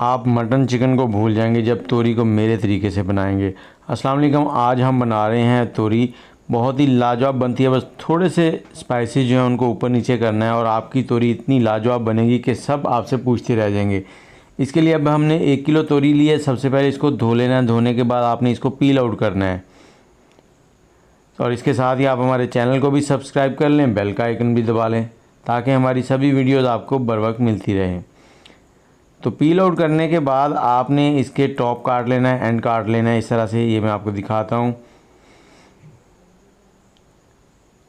आप mutton chicken को भूल जाएंगे जब तोरी को मेरे तरीके से बनाएंगे। अस्सलाम वालेकुम। आज हम बना रहे हैं तोरी। बहुत ही लाजवाब बनती है, बस थोड़े से स्पाइसेस जो हैं उनको ऊपर नीचे करना है और आपकी तोरी इतनी लाजवाब बनेगी कि सब आपसे पूछते रह जाएंगे। इसके लिए अब हमने 1 किलो तोरी ली है। सबसे पहले इसको धो लेना है। धोने के बाद आपने इसको पील आउट करना है और इसके साथ ही आप हमारे चैनल को भी सब्सक्राइब कर लें, बेल का आइकन भी दबा लें ताकि हमारी सभी वीडियोज़ आपको बर वक्त मिलती रहें। तो पील आउट करने के बाद आपने इसके टॉप काट लेना है, एंड काट लेना है इस तरह से। ये मैं आपको दिखाता हूँ।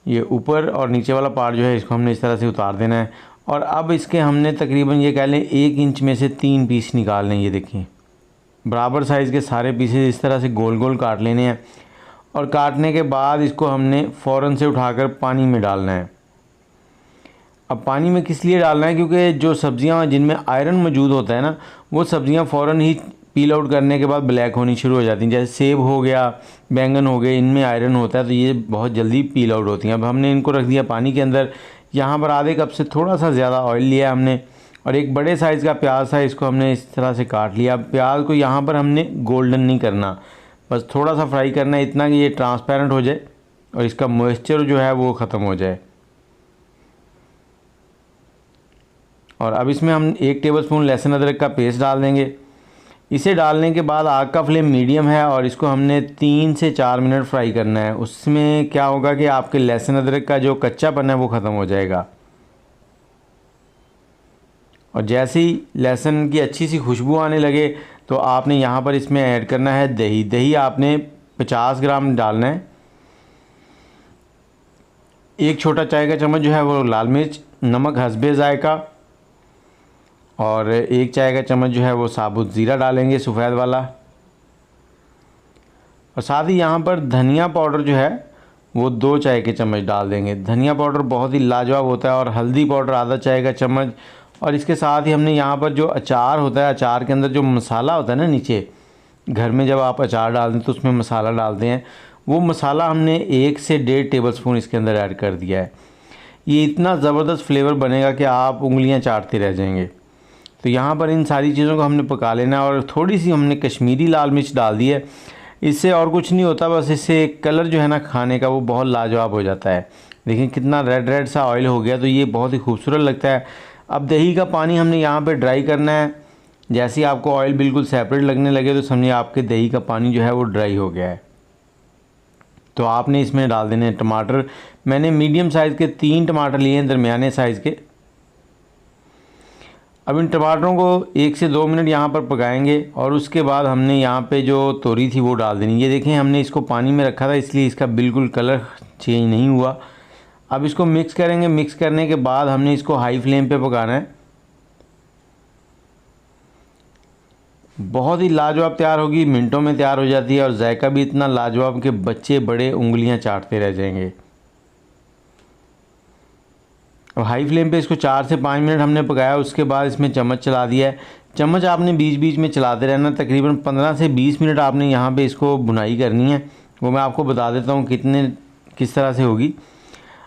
ये ऊपर और नीचे वाला पार्ट जो है इसको हमने इस तरह से उतार देना है। और अब इसके हमने तकरीबन ये कह लें 1 इंच में से 3 पीस निकालने हैं। ये देखिए, बराबर साइज़ के सारे पीसेस इस तरह से गोल गोल काट लेने हैं। और काटने के बाद इसको हमने फ़ौरन से उठाकर पानी में डालना है। अब पानी में किस लिए डालना है, क्योंकि जो सब्ज़ियाँ जिनमें आयरन मौजूद होता है ना, वो सब्ज़ियाँ फ़ौरन ही पील आउट करने के बाद ब्लैक होनी शुरू हो जाती हैं। जैसे सेब हो गया, बैंगन हो गए, इनमें आयरन होता है तो ये बहुत जल्दी पील आउट होती हैं। अब हमने इनको रख दिया पानी के अंदर। यहाँ पर आधे कप से थोड़ा सा ज़्यादा ऑयल लिया हमने और एक बड़े साइज़ का प्याज था, इसको हमने इस तरह से काट लिया। अब प्याज को यहाँ पर हमने गोल्डन नहीं करना, बस थोड़ा सा फ्राई करना है, इतना कि ये ट्रांसपेरेंट हो जाए और इसका मॉइस्चर जो है वो ख़त्म हो जाए। और अब इसमें हम 1 टेबलस्पून लहसुन अदरक का पेस्ट डाल देंगे। इसे डालने के बाद आग का फ्लेम मीडियम है और इसको हमने 3 से 4 मिनट फ्राई करना है। उसमें क्या होगा कि आपके लहसुन अदरक का जो कच्चापन है वो ख़त्म हो जाएगा। और जैसे ही लहसुन की अच्छी सी खुशबू आने लगे तो आपने यहाँ पर इसमें ऐड करना है दही। दही आपने 50 ग्राम डालना है। 1 छोटा चाय का चम्मच जो है वो लाल मिर्च, नमक हस्बे ज़ायका और 1 चाय का चम्मच जो है वो साबुत ज़ीरा डालेंगे, सफ़ेद वाला। और साथ ही यहाँ पर धनिया पाउडर जो है वो 2 चाय के चम्मच डाल देंगे। धनिया पाउडर बहुत ही लाजवाब होता है। और हल्दी पाउडर आधा चाय का चम्मच। और इसके साथ ही हमने यहाँ पर जो अचार होता है, अचार के अंदर जो मसाला होता है ना, नीचे घर में जब आप अचार डालते हैं तो उसमें मसाला डालते हैं, वो मसाला हमने 1 से 1.5 टेबलस्पून इसके अंदर ऐड कर दिया है। ये इतना ज़बरदस्त फ्लेवर बनेगा कि आप उंगलियाँ चाटते रह जाएंगे। तो यहाँ पर इन सारी चीज़ों को हमने पका लेना है। और थोड़ी सी हमने कश्मीरी लाल मिर्च डाल दी है। इससे और कुछ नहीं होता, बस इससे कलर जो है ना खाने का वो बहुत लाजवाब हो जाता है। देखिए कितना रेड रेड सा ऑयल हो गया, तो ये बहुत ही खूबसूरत लगता है। अब दही का पानी हमने यहाँ पे ड्राई करना है। जैसे ही आपको ऑयल बिल्कुल सेपरेट लगने लगे तो समझिए आपके दही का पानी जो है वो ड्राई हो गया है। तो आपने इसमें डाल देने हैं टमाटर। मैंने मीडियम साइज़ के 3 टमाटर लिए हैं, दरमियाने साइज़ के। अब इन टमाटरों को 1 से 2 मिनट यहाँ पर पकाएंगे और उसके बाद हमने यहाँ पे जो तोरी थी वो डाल देनी। ये देखें, हमने इसको पानी में रखा था इसलिए इसका बिल्कुल कलर चेंज नहीं हुआ। अब इसको मिक्स करेंगे। मिक्स करने के बाद हमने इसको हाई फ्लेम पे पकाना है। बहुत ही लाजवाब तैयार होगी, मिनटों में तैयार हो जाती है और जायका भी इतना लाजवाब कि बच्चे बड़े उंगलियां चाटते रह जाएंगे। अब हाई फ्लेम पे इसको 4 से 5 मिनट हमने पकाया। उसके बाद इसमें चम्मच चला दिया है। चम्मच आपने बीच बीच में चलाते रहना। तकरीबन 15 से 20 मिनट आपने यहाँ पे इसको भुनाई करनी है। वो मैं आपको बता देता हूँ किस तरह से होगी।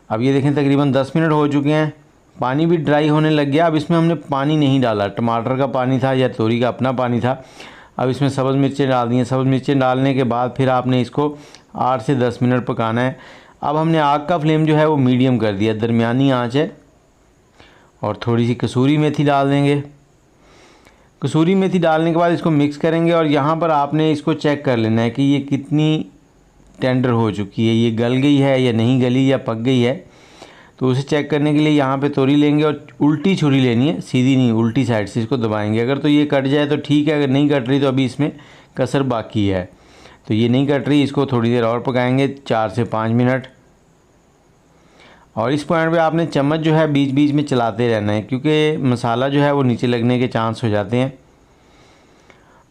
अब ये देखें तकरीबन 10 मिनट हो चुके हैं। पानी भी ड्राई होने लग गया। अब इसमें हमने पानी नहीं डाला, टमाटर का पानी था या तोरी का अपना पानी था। अब इसमें सब्ज़ मिर्चें डाल दी हैं। सब्ज़ मिर्चें डालने के बाद फिर आपने इसको 8 से 10 मिनट पकाना है। अब हमने आग का फ्लेम जो है वो मीडियम कर दिया, दरमियानी आंच है। और थोड़ी सी कसूरी मेथी डाल देंगे। कसूरी मेथी डालने के बाद इसको मिक्स करेंगे और यहाँ पर आपने इसको चेक कर लेना है कि ये कितनी टेंडर हो चुकी है, ये गल गई है या नहीं गली या पक गई है। तो उसे चेक करने के लिए यहाँ पे तोरी लेंगे और उल्टी छुरी लेनी है, सीधी नहीं, उल्टी साइड से इसको दबाएंगे। अगर तो ये कट जाए तो ठीक है, अगर नहीं कट रही तो अभी इसमें कसर बाकी है। तो ये नहीं कट रही, इसको थोड़ी देर और पकाएंगे, 4 से 5 मिनट। और इस पॉइंट पे आपने चम्मच जो है बीच बीच में चलाते रहना है, क्योंकि मसाला जो है वो नीचे लगने के चांस हो जाते हैं।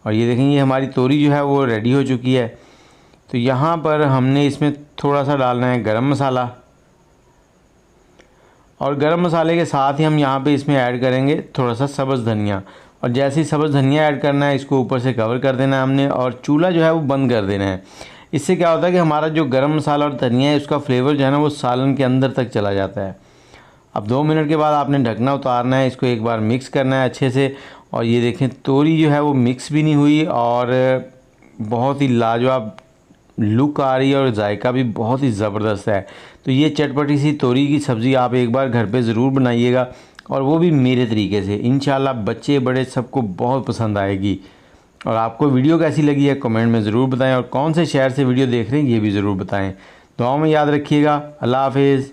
और ये देखेंगे हमारी तोरी जो है वो रेडी हो चुकी है। तो यहाँ पर हमने इसमें थोड़ा सा डालना है गरम मसाला। और गरम मसाले के साथ ही हम यहाँ पे इसमें ऐड करेंगे थोड़ा सा सब्ज़ धनिया। और जैसे ही सब्ज़ धनिया ऐड करना है, इसको ऊपर से कवर कर देना है हमने और चूल्हा जो है वो बंद कर देना है। इससे क्या होता है कि हमारा जो गरम मसाला और धनिया है उसका फ्लेवर जो है ना वो सालन के अंदर तक चला जाता है। अब 2 मिनट के बाद आपने ढकना उतारना है, इसको एक बार मिक्स करना है अच्छे से और ये देखें तोरी जो है वो मिक्स भी नहीं हुई और बहुत ही लाजवाब लुक आ रही है और जायका भी बहुत ही ज़बरदस्त है। तो ये चटपटी सी तोरी की सब्ज़ी आप एक बार घर पे ज़रूर बनाइएगा और वो भी मेरे तरीके से। इंशाल्लाह बच्चे बड़े सबको बहुत पसंद आएगी। और आपको वीडियो कैसी लगी है कमेंट में ज़रूर बताएं और कौन से शहर से वीडियो देख रहे हैं ये भी ज़रूर बताएं। दुआओं में याद रखिएगा। अल्लाह हाफिज़।